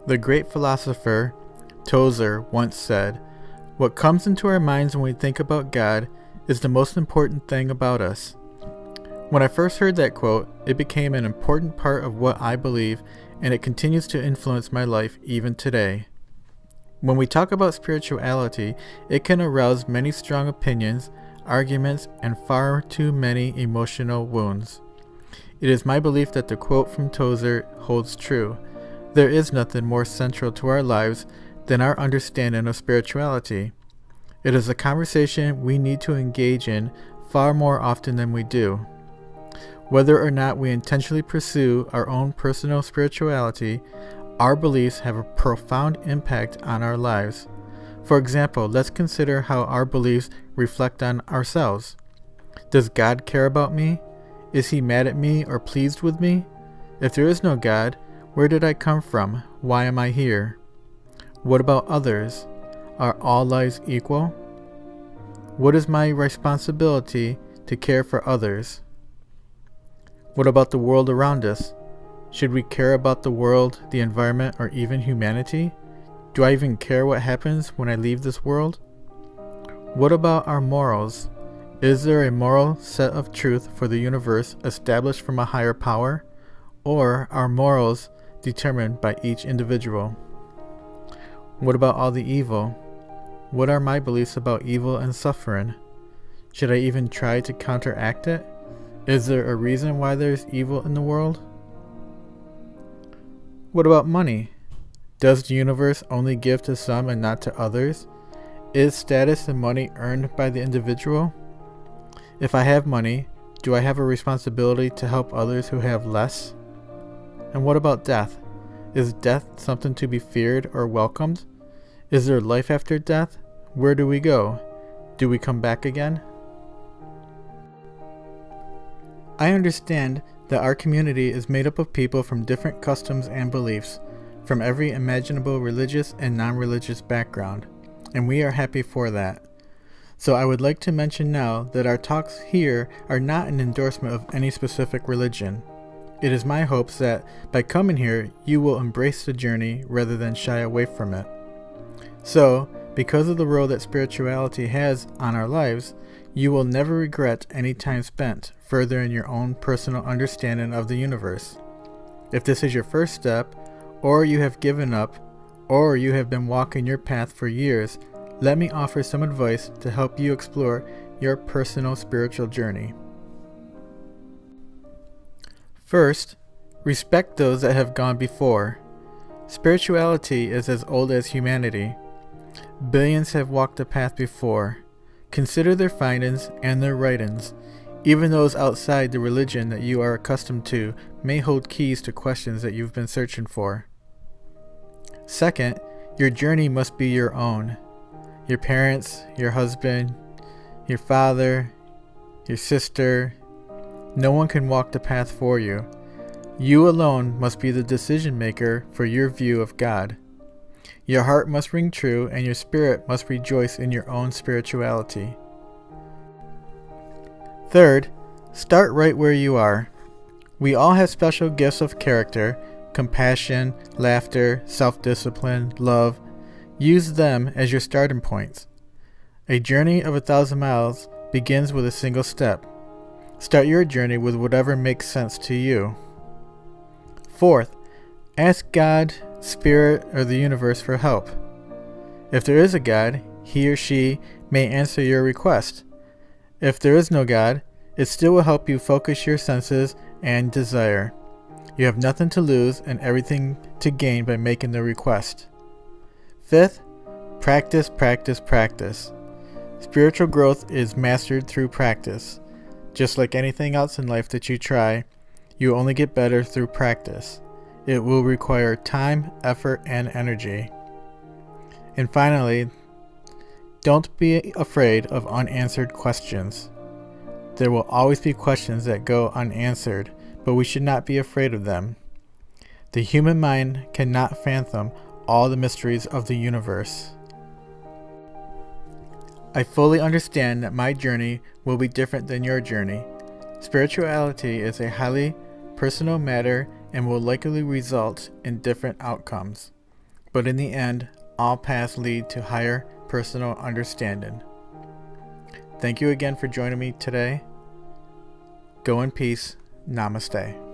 The great philosopher Tozer once said, "What comes into our minds when we think about God is the most important thing about us." When I first heard that quote, it became an important part of what I believe, and it continues to influence my life even today. When we talk about spirituality, it can arouse many strong opinions, arguments, and far too many emotional wounds. It is my belief that the quote from Tozer holds true. There is nothing more central to our lives than our understanding of spirituality. It is a conversation we need to engage in far more often than we do. Whether or not we intentionally pursue our own personal spirituality, our beliefs have a profound impact on our lives. For example, let's consider how our beliefs reflect on ourselves. Does God care about me? Is he mad at me or pleased with me? If there is no God, where did I come from? Why am I here? What about others? Are all lives equal? What is my responsibility to care for others? What about the world around us? Should we care about the world, the environment, or even humanity? Do I even care what happens when I leave this world? What about our morals? Is there a moral set of truth for the universe established from a higher power? Or are morals determined by each individual? What about all the evil? What are my beliefs about evil and suffering? Should I even try to counteract it? Is there a reason why there's evil in the world? What about money? Does the universe only give to some and not to others? Is status and money earned by the individual? If I have money, do I have a responsibility to help others who have less? And what about death? Is death something to be feared or welcomed? Is there life after death? Where do we go? Do we come back again? I understand that our community is made up of people from different customs and beliefs, from every imaginable religious and non-religious background, and we are happy for that. So I would like to mention now that our talks here are not an endorsement of any specific religion. It is my hopes that by coming here, you will embrace the journey rather than shy away from it. So, because of the role that spirituality has on our lives, you will never regret any time spent furthering your own personal understanding of the universe. If this is your first step, or you have given up, or you have been walking your path for years, let me offer some advice to help you explore your personal spiritual journey. First, respect those that have gone before. Spirituality is as old as humanity. Billions have walked the path before. Consider their findings and their writings. Even those outside the religion that you are accustomed to may hold keys to questions that you've been searching for. Second, your journey must be your own. Your parents, your husband, your father, your sister, no one can walk the path for you. You alone must be the decision maker for your view of God. Your heart must ring true and your spirit must rejoice in your own spirituality. Third, start right where you are. We all have special gifts of character, compassion, laughter, self-discipline, love. Use them as your starting points. A journey of 1,000 miles begins with a single step. Start your journey with whatever makes sense to you. Fourth, ask God, Spirit, or the universe for help. If there is a God, he or she may answer your request. If there is no God, it still will help you focus your senses and desire. You have nothing to lose and everything to gain by making the request. Fifth, practice, practice, practice. Spiritual growth is mastered through practice. Just like anything else in life that you try, you only get better through practice. It will require time, effort, and energy. And finally, don't be afraid of unanswered questions. There will always be questions that go unanswered, but we should not be afraid of them. The human mind cannot fathom all the mysteries of the universe. I fully understand that my journey will be different than your journey. Spirituality is a highly personal matter and will likely result in different outcomes. but in the end, all paths lead to higher personal understanding. Thank you again for joining me today. Go in peace. Namaste.